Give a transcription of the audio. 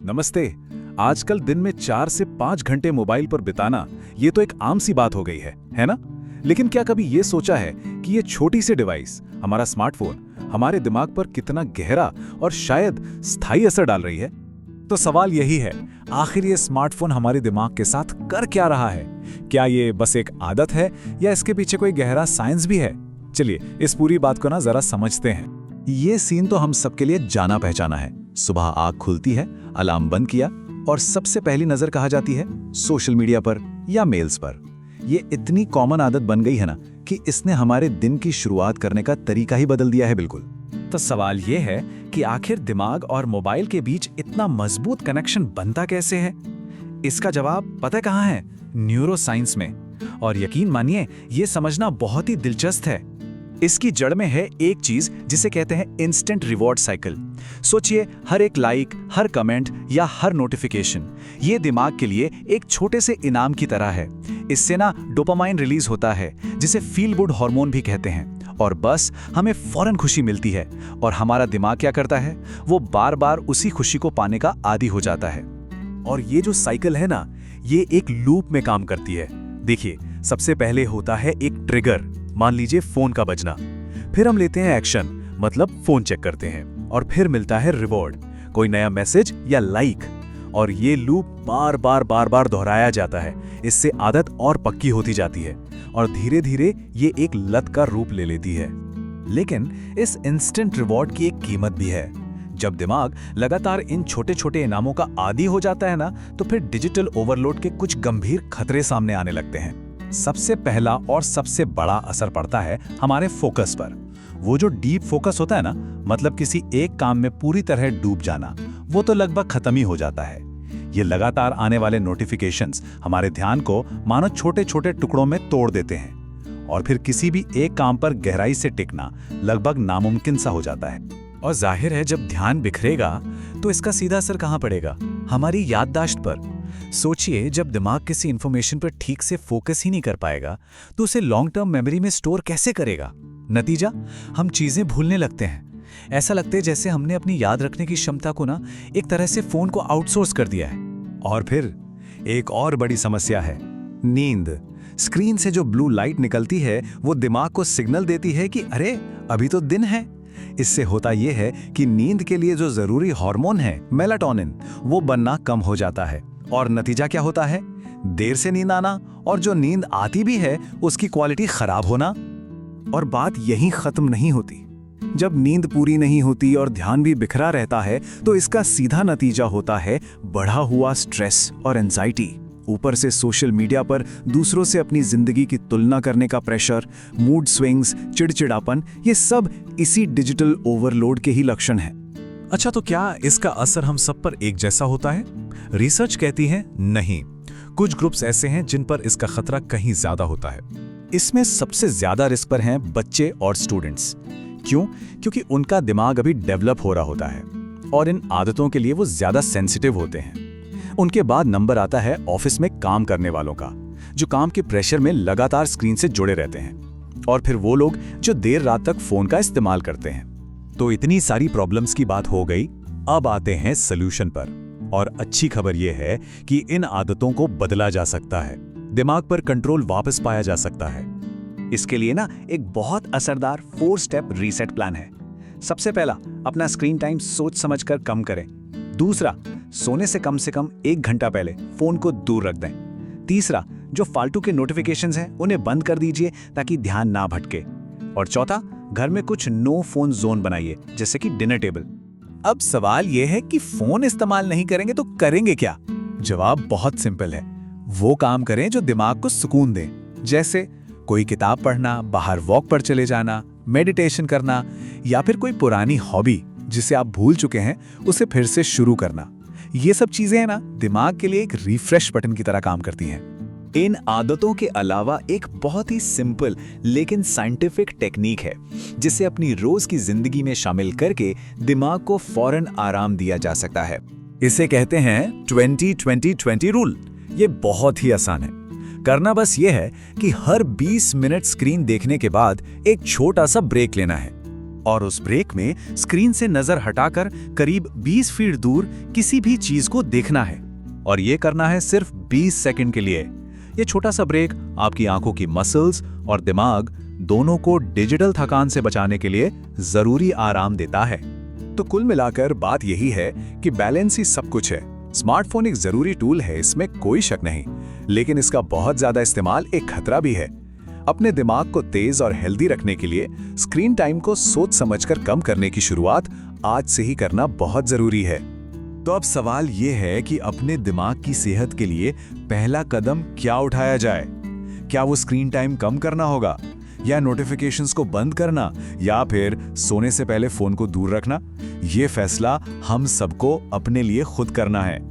नमस्ते। आजकल दिन में 4 से 5 घंटे मोबाइल पर बिताना ये तो एक आम सी बात हो गई है ना? लेकिन क्या कभी ये सोचा है कि ये छोटी सी डिवाइस, हमारा स्मार्टफोन, हमारे दिमाग पर कितना गहरा और शायद स्थायी असर डाल रही है? तो सवाल यही है, आखिर ये स्मार्टफोन हमारे दिमाग के साथ कर क्या रहा है? क्या ये बस एक आदत है या इसके पीछे कोई गहरा साइंस भी है? चलिए इस पूरी बात को जरा समझते हैं। ये सीन तो हम सबके लिए जाना पहचाना है। सुबह आँख खुलती है, अलार्म बंद किया और सबसे पहली नजर कहाँ जाती है? सोशल मीडिया पर या मेल्स पर। ये इतनी कॉमन आदत बन गई है ना कि इसने हमारे दिन की शुरुआत करने का तरीका ही बदल दिया है। बिल्कुल। तो सवाल ये है कि आखिर दिमाग और मोबाइल के बीच इतना मजबूत कनेक्शन बनता कैसे है? इसका जवाब पता कहाँ है? न्यूरोसाइंस में। और यकीन मानिए, ये समझना बहुत ही दिलचस्प है। इसकी जड़ में है एक चीज जिसे कहते हैं इंस्टेंट रिवॉर्ड साइकिल। सोचिए, हर एक लाइक, हर कमेंट या हर नोटिफिकेशन ये दिमाग के लिए एक छोटे से इनाम की तरह है। इससे ना डोपामाइन रिलीज होता है, जिसे फील गुड हार्मोन भी कहते हैं। और बस हमें फौरन खुशी मिलती है और हमारा दिमाग क्या करता है? वो बार बार उसी खुशी को पाने का आदी हो जाता है। और ये जो साइकिल है ना, ये एक लूप में काम करती है। देखिए, सबसे पहले होता है एक ट्रिगर, मान लीजिए फोन का बजना। फिर हम लेते हैं एक्शन, मतलब फोन चेक करते हैं, और फिर मिलता है रिवॉर्ड, कोई नया मैसेज या लाइक। और ये लूप बार बार दोहराया जाता है। इससे आदत और पक्की होती जाती है और धीरे धीरे ये एक लत का रूप ले लेती है। लेकिन इस इंस्टेंट रिवॉर्ड की एक कीमत भी है। जब दिमाग लगातार इन छोटे छोटे इनामों का आदी हो जाता है ना, तो फिर डिजिटल ओवरलोड के कुछ गंभीर खतरे सामने आने लगते हैं। सबसे पहला और सबसे बड़ा असर पड़ता है हमारे फोकस पर। वो जो डीप फोकस होता है ना, मतलब किसी एक काम में पूरी तरह डूब जाना, वो तो लगभग खत्म ही हो जाता है। ये लगातार आने वाले नोटिफिकेशंस हमारे ध्यान को मानो छोटे छोटे टुकड़ों में तोड़ देते हैं और फिर किसी भी एक काम पर गहराई से टिकना लगभग नामुमकिन सा हो जाता है। और जाहिर है, जब ध्यान बिखरेगा तो इसका सीधा असर कहाँ पड़ेगा? हमारी याददाश्त पर। सोचिए, जब दिमाग किसी इंफॉर्मेशन पर ठीक से फोकस ही नहीं कर पाएगा तो उसे लॉन्ग टर्म मेमोरी में स्टोर कैसे करेगा? नतीजा, हम चीजें भूलने लगते हैं। ऐसा लगता है जैसे हमने अपनी याद रखने की क्षमता को ना एक तरह से फोन को आउटसोर्स कर दिया है। और फिर एक और बड़ी समस्या है, नींद। स्क्रीन से जो ब्लू लाइट निकलती है वो दिमाग को सिग्नल देती है कि अरे अभी तो दिन है। इससे होता यह है कि नींद के लिए जो जरूरी हार्मोन है मेलाटोनिन, वो बनना कम हो जाता है। और नतीजा क्या होता है? देर से नींद आना, और जो नींद आती भी है उसकी क्वालिटी खराब होना। और बात यहीं खत्म नहीं होती। जब नींद पूरी नहीं होती और ध्यान भी बिखरा रहता है तो इसका सीधा नतीजा होता है बढ़ा हुआ स्ट्रेस और एंजाइटी। ऊपर से सोशल मीडिया पर दूसरों से अपनी जिंदगी की तुलना करने का प्रेशर, मूड स्विंग्स, चिड़चिड़ापन, ये सब इसी डिजिटल ओवरलोड के ही लक्षण हैं। अच्छा, तो क्या इसका असर हम सब पर एक जैसा होता है? रिसर्च कहती है नहीं। कुछ ग्रुप्स ऐसे हैं जिन पर इसका खतरा कहीं ज्यादा होता है। इसमें सबसे ज्यादा रिस्क पर हैं बच्चे और स्टूडेंट्स। क्यों? क्योंकि उनका दिमाग अभी डेवलप हो रहा होता है और इन आदतों के लिए वो ज्यादा सेंसिटिव होते हैं। उनके बाद नंबर आता है ऑफिस में काम करने वालों का, जो काम के प्रेशर में लगातार स्क्रीन से जुड़े रहते हैं। और फिर वो लोग जो देर रात तक फोन का इस्तेमाल करते हैं। तो इतनी सारी प्रॉब्लम्स की बात हो गई, अब आते हैं सॉल्यूशन पर। और अच्छी खबर यह है कि इन आदतों को बदला जा सकता है, दिमाग पर कंट्रोल वापस पाया जा सकता है। इसके लिए ना एक बहुत असरदार 4 स्टेप रीसेट प्लान है। सबसे पहला, अपना स्क्रीन टाइम सोच समझकर कम करें। दूसरा, सोने से कम 1 घंटा पहले फोन को दूर रख दें। तीसरा, जो फालतू के नोटिफिकेशंस हैं उन्हें बंद कर दीजिए ताकि ध्यान ना भटके। और चौथा, घर में कुछ नो फोन जोन बनाइए, जैसे कि डिनर टेबल। अब सवाल यह है कि फोन इस्तेमाल नहीं करेंगे तो करेंगे क्या? जवाब बहुत सिंपल है, वो काम करें जो दिमाग को सुकून दे, जैसे कोई किताब पढ़ना, बाहर वॉक पर चले जाना, मेडिटेशन करना, या फिर कोई पुरानी हॉबी जिसे आप भूल चुके हैं उसे फिर से शुरू करना। ये सब चीजें हैं ना, दिमाग के लिए एक रिफ्रेश बटन की तरह काम करती हैं। इन आदतों के अलावा एक बहुत ही सिंपल लेकिन साइंटिफिक टेक्निक है जिसे अपनी रोज की जिंदगी में शामिल करके दिमाग को फौरन आराम दिया जा सकता है। इसे कहते हैं 20-20-20 रूल। ये बहुत ही आसान है। करना बस ये है कि हर 20 मिनट स्क्रीन देखने के बाद एक छोटा सा ब्रेक लेना है और उस ब्रेक में स्क्रीन से नजर हटाकर करीब 20 फीट दूर किसी भी चीज को देखना है। और ये करना है सिर्फ 20 सेकंड के लिए। ये छोटा सा ब्रेक आपकी आंखों की मसल्स और दिमाग दोनों को डिजिटल थकान से बचाने के लिए जरूरी आराम देता है। तो कुल मिलाकर बात यही है कि बैलेंस ही सब कुछ है। स्मार्टफोन एक जरूरी टूल है, इसमें कोई शक नहीं, लेकिन इसका बहुत ज्यादा इस्तेमाल एक खतरा भी है। अपने दिमाग को तेज और हेल्दी रखने के लिए स्क्रीन टाइम को सोच समझकर कम करने की शुरुआत आज से ही करना बहुत जरूरी है। तो अब सवाल ये है कि अपने दिमाग की सेहत के लिए पहला कदम क्या उठाया जाए? क्या वो स्क्रीन टाइम कम करना होगा, या नोटिफिकेशंस को बंद करना, या फिर सोने से पहले फोन को दूर रखना? ये फैसला हम सबको अपने लिए खुद करना है।